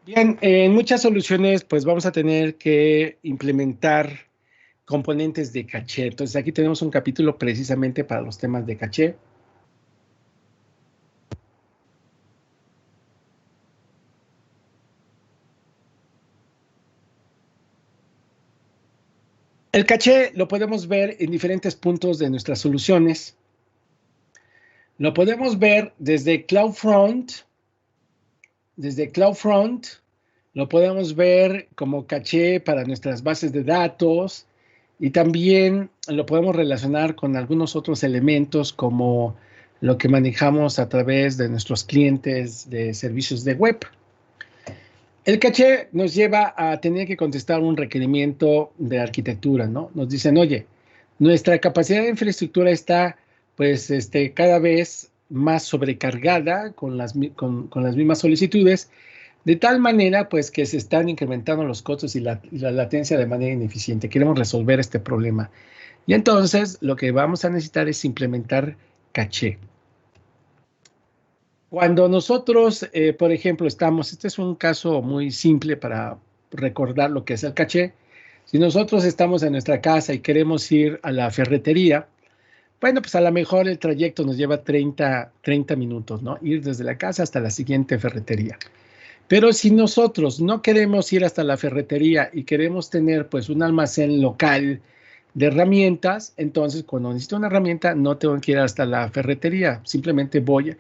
Bien, en muchas soluciones pues vamos a tener que implementar componentes de caché. Entonces aquí tenemos un capítulo precisamente para los temas de caché. El caché lo podemos ver en diferentes puntos de nuestras soluciones. Lo podemos ver desde CloudFront, lo podemos ver como caché para nuestras bases de datos y también lo podemos relacionar con algunos otros elementos como lo que manejamos a través de nuestros clientes de servicios de web. El caché nos lleva a tener que contestar un requerimiento de arquitectura, ¿no? Nos dicen, oye, nuestra capacidad de infraestructura está pues cada vez más sobrecargada con las mismas solicitudes, de tal manera pues que se están incrementando los costos y la latencia de manera ineficiente. Queremos resolver este problema. Y entonces lo que vamos a necesitar es implementar caché. Cuando nosotros, por ejemplo, este es un caso muy simple para recordar lo que es el caché. Si nosotros estamos en nuestra casa y queremos ir a la ferretería, bueno, pues a lo mejor el trayecto nos lleva 30 minutos, ¿no? Ir desde la casa hasta la siguiente ferretería. Pero si nosotros no queremos ir hasta la ferretería y queremos tener pues un almacén local de herramientas, entonces cuando necesito una herramienta no tengo que ir hasta la ferretería, simplemente voy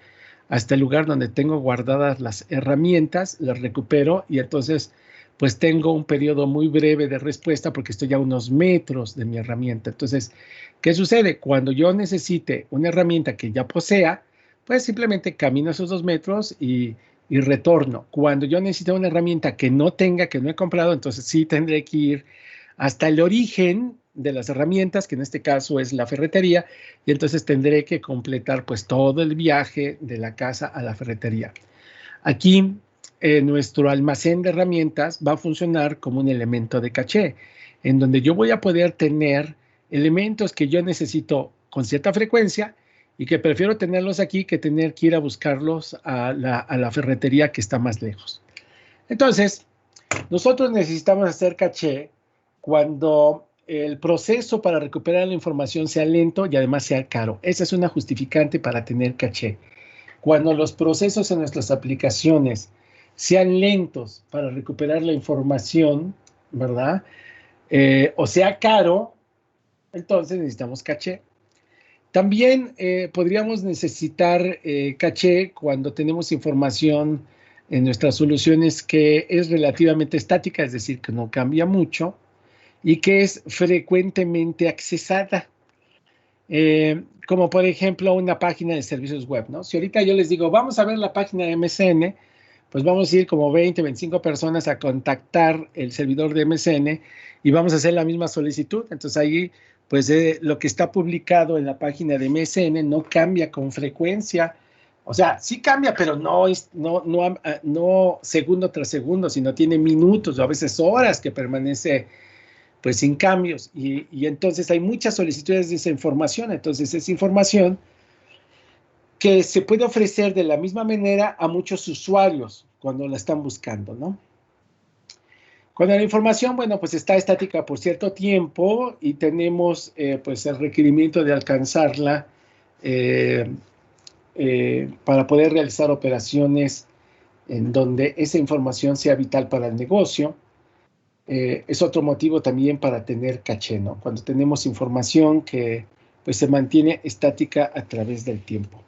hasta el lugar donde tengo guardadas las herramientas, las recupero y entonces pues tengo un periodo muy breve de respuesta porque estoy a unos metros de mi herramienta. Entonces, ¿qué sucede? Cuando yo necesite una herramienta que ya posea, pues simplemente camino esos 2 metros y retorno. Cuando yo necesito una herramienta que no tenga, que no he comprado, entonces sí tendré que ir hasta el origen de las herramientas, que en este caso es la ferretería, y entonces tendré que completar pues todo el viaje de la casa a la ferretería. Aquí nuestro almacén de herramientas va a funcionar como un elemento de caché, en donde yo voy a poder tener elementos que yo necesito con cierta frecuencia y que prefiero tenerlos aquí que tener que ir a buscarlos a la ferretería que está más lejos. Entonces, nosotros necesitamos hacer caché cuando el proceso para recuperar la información sea lento y además sea caro. Esa es una justificante para tener caché. Cuando los procesos en nuestras aplicaciones sean lentos para recuperar la información, ¿verdad? O sea caro, entonces necesitamos caché. También podríamos necesitar caché cuando tenemos información en nuestras soluciones que es relativamente estática, es decir, que no cambia mucho y que es frecuentemente accesada. Como por ejemplo una página de servicios web, ¿no? Si ahorita yo les digo, vamos a ver la página de MSN, pues vamos a ir como 20, 25 personas a contactar el servidor de MSN y vamos a hacer la misma solicitud. Entonces ahí, pues lo que está publicado en la página de MSN no cambia con frecuencia. O sea, sí cambia, pero no segundo tras segundo, sino tiene minutos o a veces horas que permanece pues sin cambios. Y entonces hay muchas solicitudes de esa información. Entonces esa información que se puede ofrecer de la misma manera a muchos usuarios cuando la están buscando, ¿no? Cuando la información, bueno, pues está estática por cierto tiempo y tenemos pues el requerimiento de alcanzarla para poder realizar operaciones en donde esa información sea vital para el negocio. Es otro motivo también para tener caché, ¿no? Cuando tenemos información que pues se mantiene estática a través del tiempo.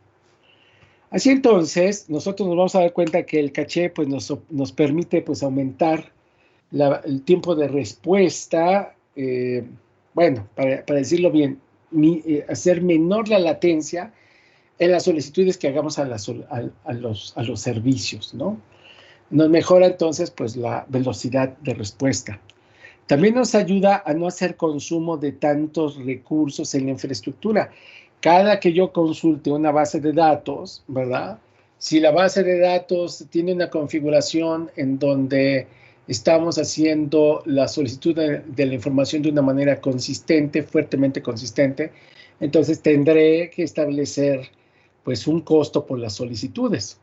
Así entonces, nosotros nos vamos a dar cuenta que el caché pues, nos permite pues, aumentar el tiempo de respuesta, bueno, para decirlo bien, hacer menor la latencia en las solicitudes que hagamos a los servicios, ¿no? Nos mejora entonces pues, la velocidad de respuesta. También nos ayuda a no hacer consumo de tantos recursos en la infraestructura. Cada que yo consulte una base de datos, ¿verdad? Si la base de datos tiene una configuración en donde estamos haciendo la solicitud de la información de una manera consistente, fuertemente consistente, entonces tendré que establecer pues un costo por las solicitudes.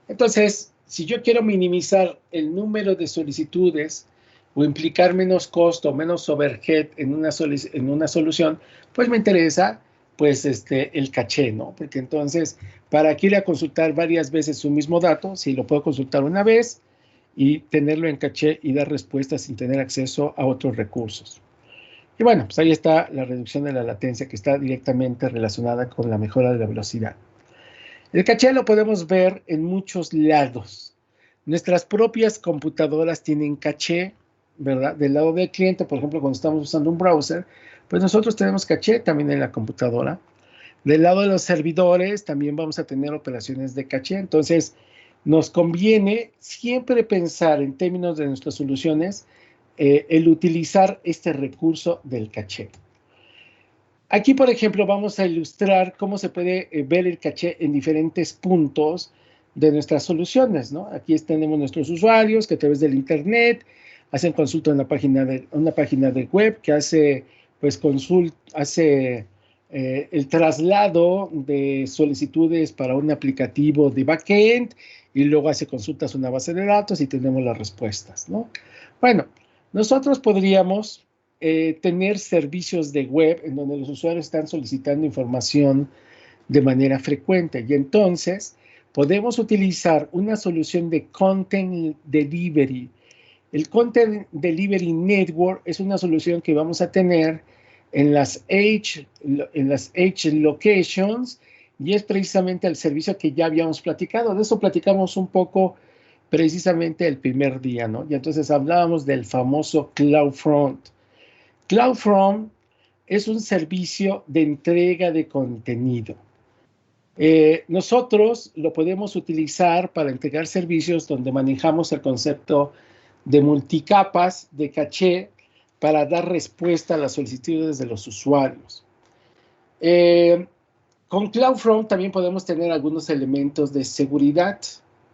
Entonces, si yo quiero minimizar el número de solicitudes o implicar menos costo, menos overhead en una solución, pues me interesa pues el caché, ¿no? Porque entonces, ¿para qué ir a consultar varias veces un mismo dato? Si lo puedo consultar una vez y tenerlo en caché y dar respuestas sin tener acceso a otros recursos. Y bueno, pues ahí está la reducción de la latencia que está directamente relacionada con la mejora de la velocidad. El caché lo podemos ver en muchos lados. Nuestras propias computadoras tienen caché, ¿verdad? Del lado del cliente, por ejemplo, cuando estamos usando un browser, pues nosotros tenemos caché también en la computadora. Del lado de los servidores también vamos a tener operaciones de caché. Entonces, nos conviene siempre pensar en términos de nuestras soluciones el utilizar este recurso del caché. Aquí, por ejemplo, vamos a ilustrar cómo se puede ver el caché en diferentes puntos de nuestras soluciones, ¿no? Aquí tenemos nuestros usuarios que a través del Internet hacen consulta en una página de web que hace, pues, el traslado de solicitudes para un aplicativo de backend y luego hace consultas a una base de datos y tenemos las respuestas, ¿no? Bueno, nosotros podríamos tener servicios de web en donde los usuarios están solicitando información de manera frecuente y entonces podemos utilizar una solución de Content Delivery. El Content Delivery Network es una solución que vamos a tener en las Edge Locations y es precisamente el servicio que ya habíamos platicado. De eso platicamos un poco precisamente el primer día, ¿no? Y entonces hablábamos del famoso CloudFront. CloudFront es un servicio de entrega de contenido. Nosotros lo podemos utilizar para entregar servicios donde manejamos el concepto de multicapas de caché para dar respuesta a las solicitudes de los usuarios. Con CloudFront también podemos tener algunos elementos de seguridad,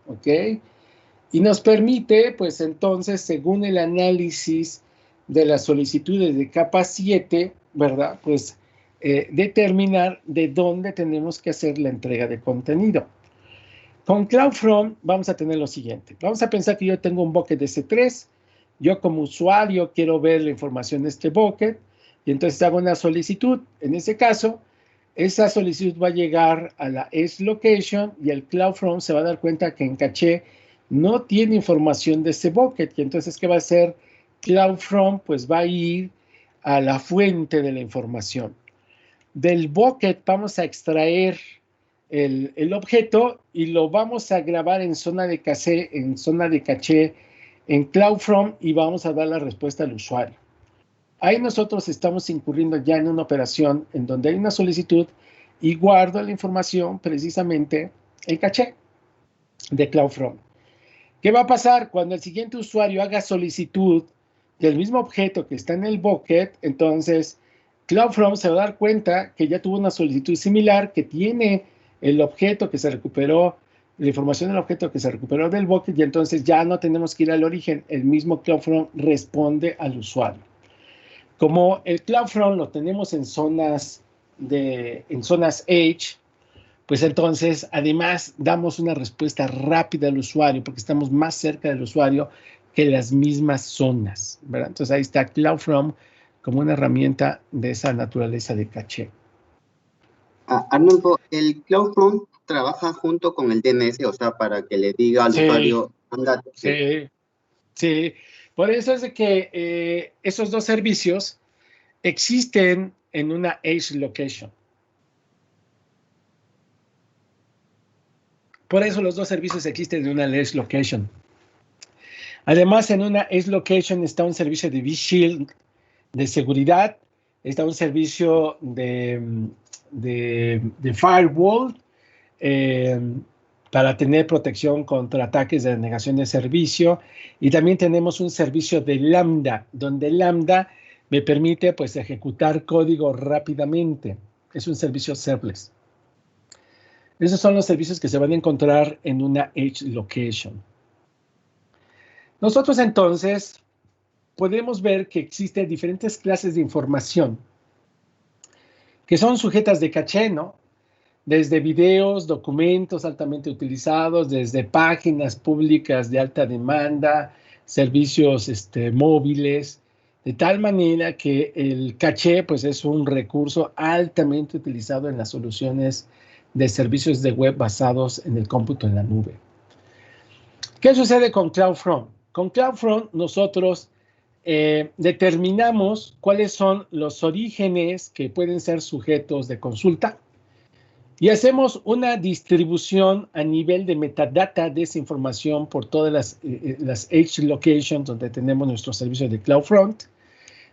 ¿ok? Y nos permite, pues entonces, según el análisis de las solicitudes de capa 7, ¿verdad? Pues determinar de dónde tenemos que hacer la entrega de contenido. Con CloudFront vamos a tener lo siguiente. Vamos a pensar que yo tengo un bucket de S3. Yo como usuario quiero ver la información de este bucket y entonces hago una solicitud. En ese caso, esa solicitud va a llegar a la Edge Location y el CloudFront se va a dar cuenta que en caché no tiene información de ese bucket. Y entonces, ¿qué va a hacer CloudFront? Pues va a ir a la fuente de la información. Del bucket vamos a extraer el objeto y lo vamos a grabar en zona de caché en CloudFront y vamos a dar la respuesta al usuario. Ahí nosotros estamos incurriendo ya en una operación en donde hay una solicitud y guardo la información precisamente en caché de CloudFront. ¿Qué va a pasar? Cuando el siguiente usuario haga solicitud del mismo objeto que está en el bucket, entonces CloudFront se va a dar cuenta que ya tuvo una solicitud similar, que tiene el objeto que se recuperó, la información del objeto que se recuperó del bucket, y entonces ya no tenemos que ir al origen, el mismo CloudFront responde al usuario. Como el CloudFront lo tenemos en zonas Edge, pues entonces además damos una respuesta rápida al usuario porque estamos más cerca del usuario que las mismas zonas, ¿verdad? Entonces ahí está CloudFront como una herramienta de esa naturaleza de caché. Arnulfo, el CloudFront trabaja junto con el DNS, o sea, para que le diga al usuario, anda. Sí. Por eso es de que esos dos servicios existen en una Edge Location. Por eso los dos servicios existen en una Edge Location. Además, en una Edge Location está un servicio de vShield de seguridad, está un servicio de firewall para tener protección contra ataques de denegación de servicio, y también tenemos un servicio de Lambda, donde Lambda me permite pues ejecutar código rápidamente. Es un servicio serverless. Esos son los servicios que se van a encontrar en una Edge Location. Nosotros entonces podemos ver que existen diferentes clases de información que son sujetas de caché, ¿no? desde videos, documentos altamente utilizados, desde páginas públicas de alta demanda, servicios móviles, de tal manera que el caché pues, es un recurso altamente utilizado en las soluciones de servicios de web basados en el cómputo en la nube. ¿Qué sucede con CloudFront? Con CloudFront nosotros determinamos cuáles son los orígenes que pueden ser sujetos de consulta y hacemos una distribución a nivel de metadata de esa información por todas las edge locations donde tenemos nuestro servicio de CloudFront.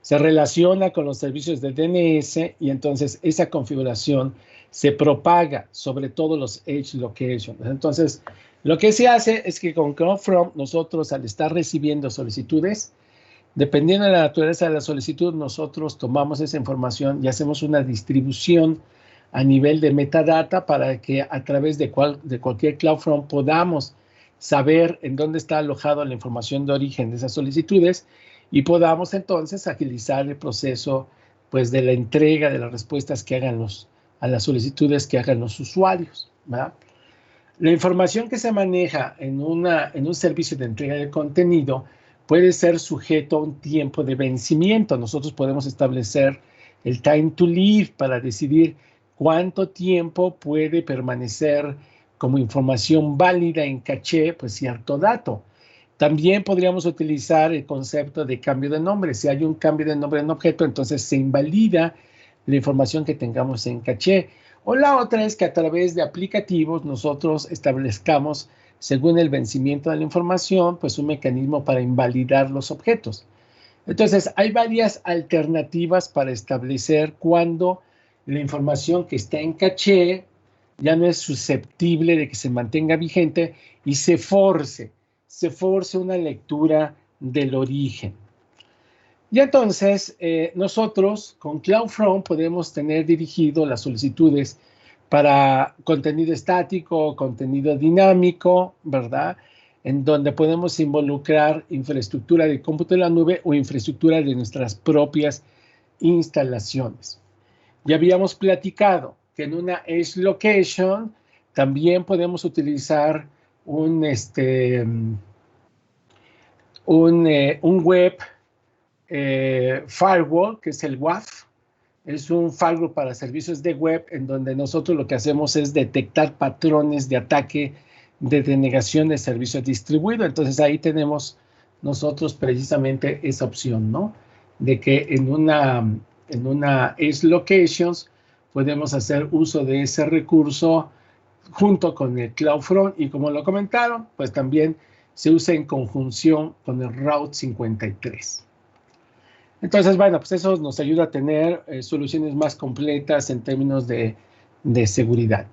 Se relaciona con los servicios de DNS y entonces esa configuración se propaga sobre todos los edge locations. Entonces, lo que se hace es que con CloudFront nosotros al estar recibiendo solicitudes, dependiendo de la naturaleza de la solicitud, nosotros tomamos esa información y hacemos una distribución a nivel de metadata para que a través de cualquier CloudFront podamos saber en dónde está alojada la información de origen de esas solicitudes y podamos entonces agilizar el proceso pues, de la entrega de las respuestas que hagan a las solicitudes que hagan los usuarios, ¿verdad? La información que se maneja en un servicio de entrega de contenido puede ser sujeto a un tiempo de vencimiento. Nosotros podemos establecer el time to live para decidir cuánto tiempo puede permanecer como información válida en caché, pues cierto dato. También podríamos utilizar el concepto de cambio de nombre. Si hay un cambio de nombre en objeto, entonces se invalida la información que tengamos en caché. O la otra es que a través de aplicativos nosotros establezcamos, según el vencimiento de la información, pues un mecanismo para invalidar los objetos. Entonces, hay varias alternativas para establecer cuándo la información que está en caché ya no es susceptible de que se mantenga vigente y se force una lectura del origen. Y entonces, nosotros con CloudFront podemos tener dirigido las solicitudes para contenido estático, contenido dinámico, ¿verdad? En donde podemos involucrar infraestructura de cómputo en la nube o infraestructura de nuestras propias instalaciones. Ya habíamos platicado que en una edge location también podemos utilizar un web firewall, que es el WAF. Es un firewall para servicios de web en donde nosotros lo que hacemos es detectar patrones de ataque de denegación de servicio distribuido. Entonces ahí tenemos nosotros precisamente esa opción, ¿no? De que en una edge locations podemos hacer uso de ese recurso junto con el CloudFront y como lo comentaron, pues también se usa en conjunción con el Route 53. Entonces, bueno, pues eso nos ayuda a tener soluciones más completas en términos de seguridad.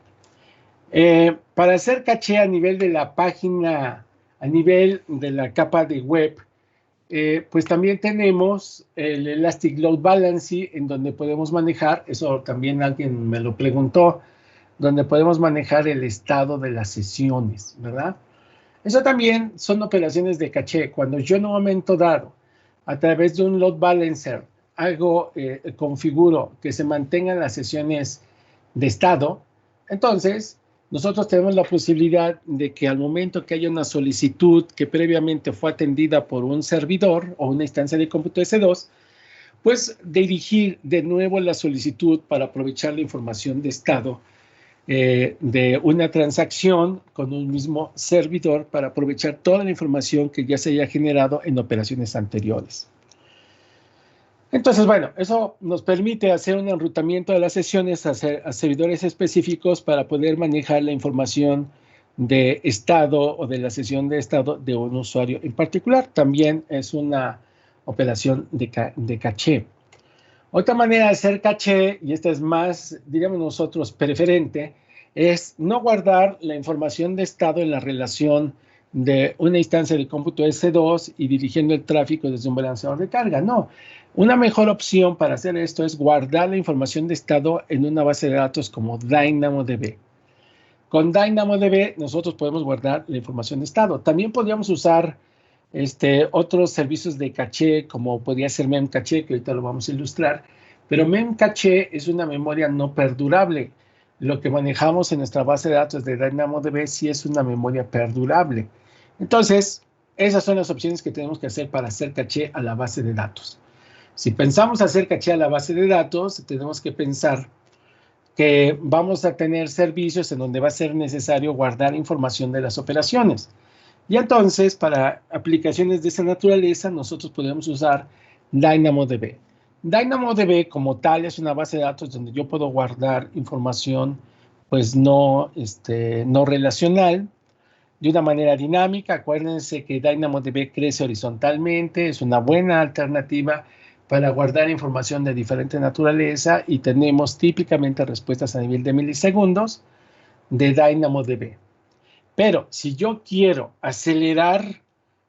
Para hacer caché a nivel de la página, a nivel de la capa de web, pues también tenemos el Elastic Load Balancing, en donde podemos manejar, eso también alguien me lo preguntó, donde podemos manejar el estado de las sesiones, ¿verdad? Eso también son operaciones de caché. Cuando yo en un momento dado, a través de un load balancer, configuro que se mantengan las sesiones de estado, entonces nosotros tenemos la posibilidad de que al momento que haya una solicitud que previamente fue atendida por un servidor o una instancia de cómputo S2, pues dirigir de nuevo la solicitud para aprovechar la información de estado de una transacción con un mismo servidor para aprovechar toda la información que ya se haya generado en operaciones anteriores. Entonces, bueno, eso nos permite hacer un enrutamiento de las sesiones a servidores específicos para poder manejar la información de estado o de la sesión de estado de un usuario en particular. También es una operación de caché. Otra manera de hacer caché, y esta es más, diríamos nosotros, preferente, es no guardar la información de estado en la relación de una instancia de cómputo S2 y dirigiendo el tráfico desde un balanceador de carga. No, una mejor opción para hacer esto es guardar la información de estado en una base de datos como DynamoDB. Con DynamoDB nosotros podemos guardar la información de estado. También podríamos usar otros servicios de caché, como podría ser Memcache, que ahorita lo vamos a ilustrar, pero Memcache es una memoria no perdurable. lo que manejamos en nuestra base de datos de DynamoDB sí es una memoria perdurable. Entonces, esas son las opciones que tenemos que hacer para hacer caché a la base de datos. Si pensamos hacer caché a la base de datos, tenemos que pensar que vamos a tener servicios en donde va a ser necesario guardar información de las operaciones. Y entonces, para aplicaciones de esa naturaleza, nosotros podemos usar DynamoDB. DynamoDB como tal es una base de datos donde yo puedo guardar información pues no relacional de una manera dinámica. Acuérdense que DynamoDB crece horizontalmente, es una buena alternativa para guardar información de diferente naturaleza y tenemos típicamente respuestas a nivel de milisegundos de DynamoDB. Pero si yo quiero acelerar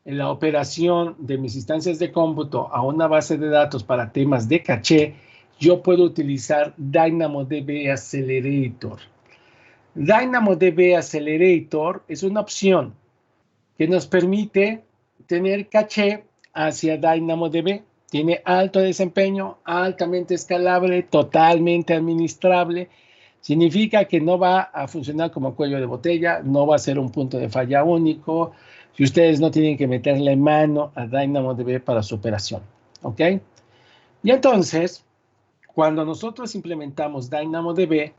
la operación de mis instancias de cómputo a una base de datos para temas de caché, yo puedo utilizar DynamoDB Accelerator. DynamoDB Accelerator es una opción que nos permite tener caché hacia DynamoDB. Tiene alto desempeño, altamente escalable, totalmente administrable. Significa que no va a funcionar como cuello de botella, no va a ser un punto de falla único, si ustedes no tienen que meterle mano a DynamoDB para su operación, ¿ok? Y entonces, cuando nosotros implementamos DynamoDB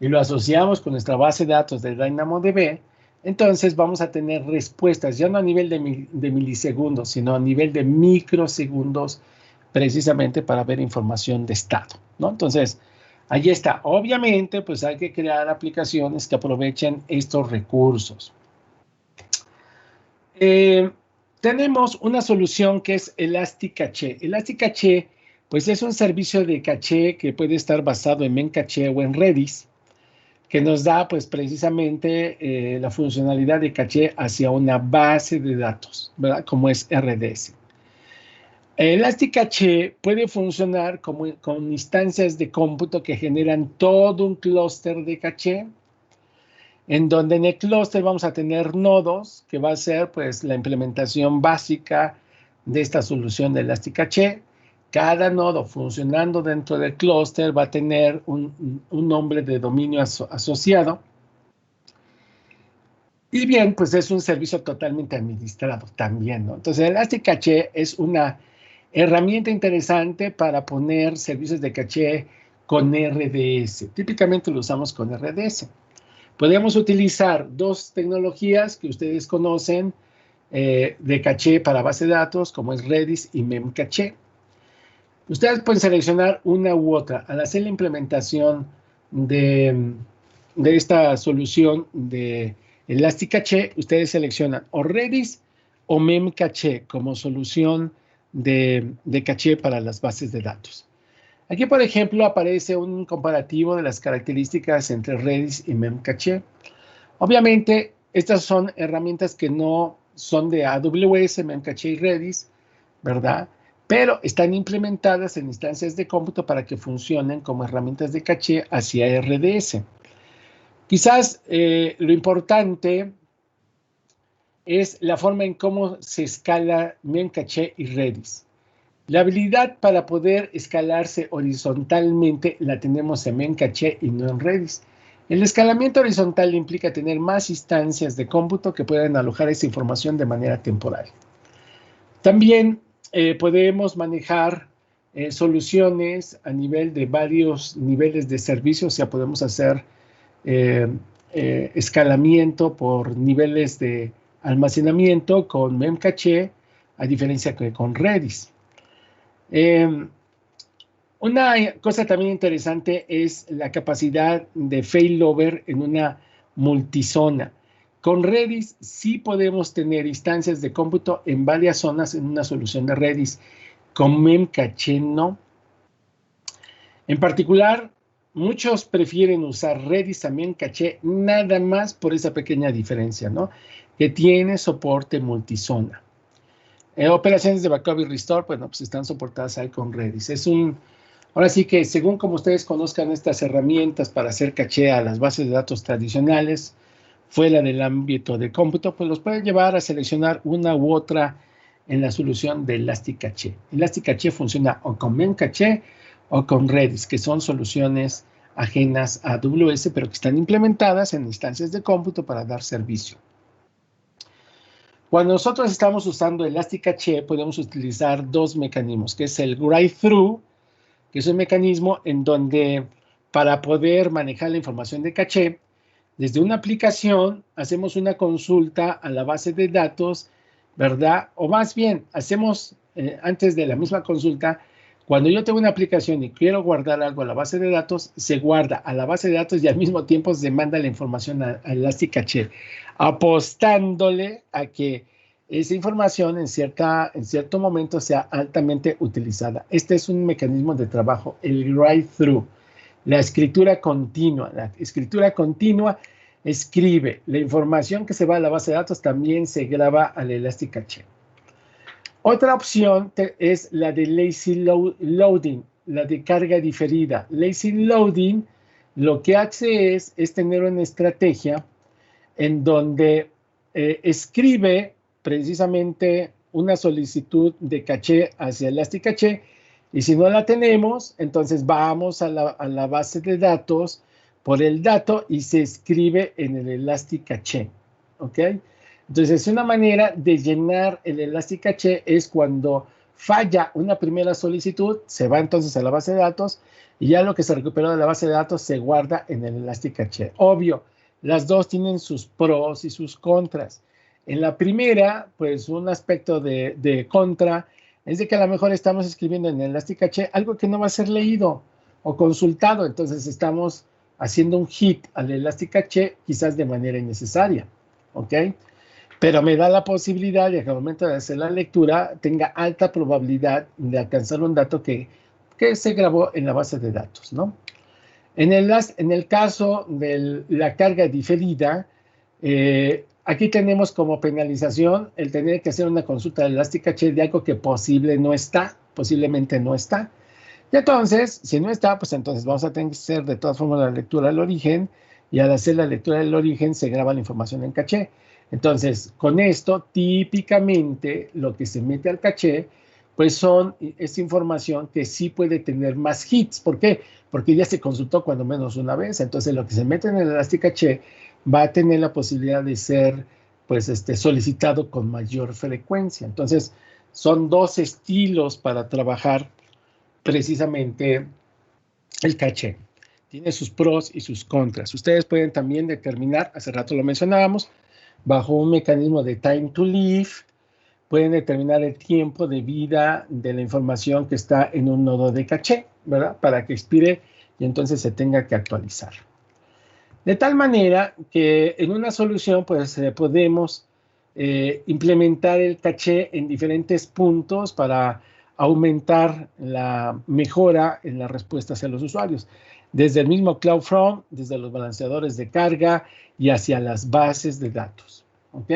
y lo asociamos con nuestra base de datos de DynamoDB, entonces vamos a tener respuestas, ya no a nivel de milisegundos, sino a nivel de microsegundos, precisamente para ver información de estado, ¿no? Entonces, ahí está. Obviamente, pues hay que crear aplicaciones que aprovechen estos recursos. Tenemos una solución que es Elastic Cache. Elastic Cache, pues es un servicio de caché que puede estar basado en Memcache o en Redis, que nos da pues precisamente la funcionalidad de caché hacia una base de datos, ¿verdad? Como es RDS. Elastic Cache puede funcionar con instancias de cómputo que generan todo un clúster de caché, en donde en el clúster vamos a tener nodos, que va a ser pues la implementación básica de esta solución de Elastic Cache. Cada nodo funcionando dentro del clúster va a tener un nombre de dominio asociado. Y bien, pues es un servicio totalmente administrado también, ¿no? Entonces, Elastic Cache es una herramienta interesante para poner servicios de caché con RDS. Típicamente lo usamos con RDS. Podemos utilizar dos tecnologías que ustedes conocen de caché para base de datos, como es Redis y Memcache. Ustedes pueden seleccionar una u otra. Al hacer la implementación de esta solución de Elastic Cache, ustedes seleccionan o Redis o Memcache como solución de caché para las bases de datos. Aquí, por ejemplo, aparece un comparativo de las características entre Redis y Memcache. Obviamente, estas son herramientas que no son de AWS, Memcache y Redis, ¿verdad? Pero están implementadas en instancias de cómputo para que funcionen como herramientas de caché hacia RDS. Quizás lo importante es la forma en cómo se escala Memcache y Redis. La habilidad para poder escalarse horizontalmente la tenemos en Memcache y no en Redis. El escalamiento horizontal implica tener más instancias de cómputo que puedan alojar esa información de manera temporal. También podemos manejar soluciones a nivel de varios niveles de servicio, o sea, podemos hacer escalamiento por niveles de almacenamiento con Memcache, a diferencia que con Redis. Una cosa también interesante es la capacidad de failover en una multizona. Con Redis sí podemos tener instancias de cómputo en varias zonas en una solución de Redis. Con Memcache no. En particular, muchos prefieren usar Redis a Memcache nada más por esa pequeña diferencia, ¿no? Que tiene soporte multizona. Operaciones de backup y restore, bueno, pues están soportadas ahí con Redis. Ahora sí que según como ustedes conozcan estas herramientas para hacer caché a las bases de datos tradicionales, fuera del ámbito de cómputo, pues los pueden llevar a seleccionar una u otra en la solución de Elastic Cache. Elastic Cache funciona o con Memcache o con Redis, que son soluciones ajenas a AWS, pero que están implementadas en instancias de cómputo para dar servicio. Cuando nosotros estamos usando Elastic Cache, podemos utilizar dos mecanismos, que es el write-through, que es un mecanismo en donde para poder manejar la información de caché, desde una aplicación hacemos una consulta a la base de datos, ¿verdad? O más bien, hacemos antes de la misma consulta, cuando yo tengo una aplicación y quiero guardar algo a la base de datos, se guarda a la base de datos y al mismo tiempo se manda la información a Elastic Cache, apostándole a que esa información en cierto momento sea altamente utilizada. Este es un mecanismo de trabajo, el write-through, la escritura continua. La escritura continua escribe. La información que se va a la base de datos también se graba al Elastic Cache. Otra opción es la de lazy loading, la de carga diferida. Lazy loading lo que hace es tener una estrategia en donde escribe precisamente una solicitud de caché hacia Elastic Cache, y si no la tenemos, entonces vamos a la base de datos por el dato y se escribe en el Elastic Cache, ¿ok? Entonces, una manera de llenar el Elastic Cache es cuando falla una primera solicitud, se va entonces a la base de datos y ya lo que se recuperó de la base de datos se guarda en el Elastic Cache. Obvio, las dos tienen sus pros y sus contras. En la primera, pues un aspecto de contra es de que a lo mejor estamos escribiendo en Elastic Cache algo que no va a ser leído o consultado, entonces estamos haciendo un hit al Elastic Cache quizás de manera innecesaria, ¿ok? Pero me da la posibilidad de que al momento de hacer la lectura tenga alta probabilidad de alcanzar un dato que se grabó en la base de datos, ¿no? En el caso de la carga diferida, aquí tenemos como penalización el tener que hacer una consulta de Elastic Cache de algo que posiblemente no está. Y entonces, si no está, pues entonces vamos a tener que hacer de todas formas la lectura del origen, y al hacer la lectura del origen se graba la información en caché. Entonces, con esto, típicamente lo que se mete al caché, pues es información que sí puede tener más hits. ¿Por qué? Porque ya se consultó cuando menos una vez. Entonces, lo que se mete en el Elastic Cache va a tener la posibilidad de ser, pues, solicitado con mayor frecuencia. Entonces, son dos estilos para trabajar precisamente el caché. Tiene sus pros y sus contras. Ustedes pueden también determinar, hace rato lo mencionábamos, bajo un mecanismo de time to live, pueden determinar el tiempo de vida de la información que está en un nodo de caché, ¿verdad? Para que expire y entonces se tenga que actualizar. De tal manera que en una solución, pues podemos implementar el caché en diferentes puntos para aumentar la mejora en la respuesta hacia los usuarios. Desde el mismo CloudFront, desde los balanceadores de carga y hacia las bases de datos. ¿Ok?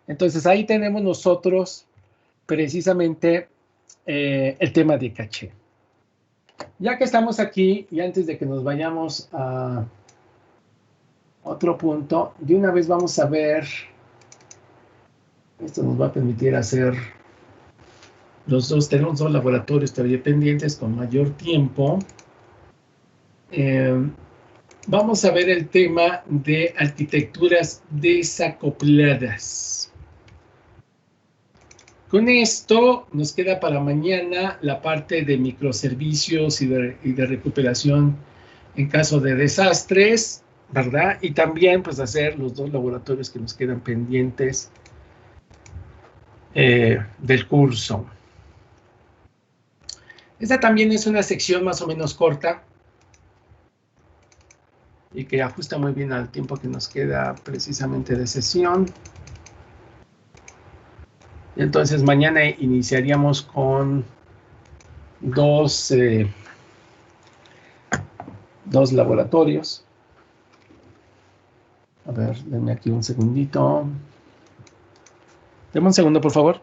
Entonces, ahí tenemos nosotros precisamente el tema de caché. Ya que estamos aquí, y antes de que nos vayamos a otro punto, de una vez vamos a ver, esto nos va a permitir hacer tenemos dos laboratorios todavía pendientes con mayor tiempo. Vamos a ver el tema de arquitecturas desacopladas. Con esto nos queda para mañana la parte de microservicios y de recuperación en caso de desastres, ¿verdad? Y también pues hacer los dos laboratorios que nos quedan pendientes del curso. Esta también es una sección más o menos corta y que ajusta muy bien al tiempo que nos queda precisamente de sesión. Y entonces mañana iniciaríamos con dos laboratorios. A ver, denme aquí un segundito. Denme un segundo, por favor.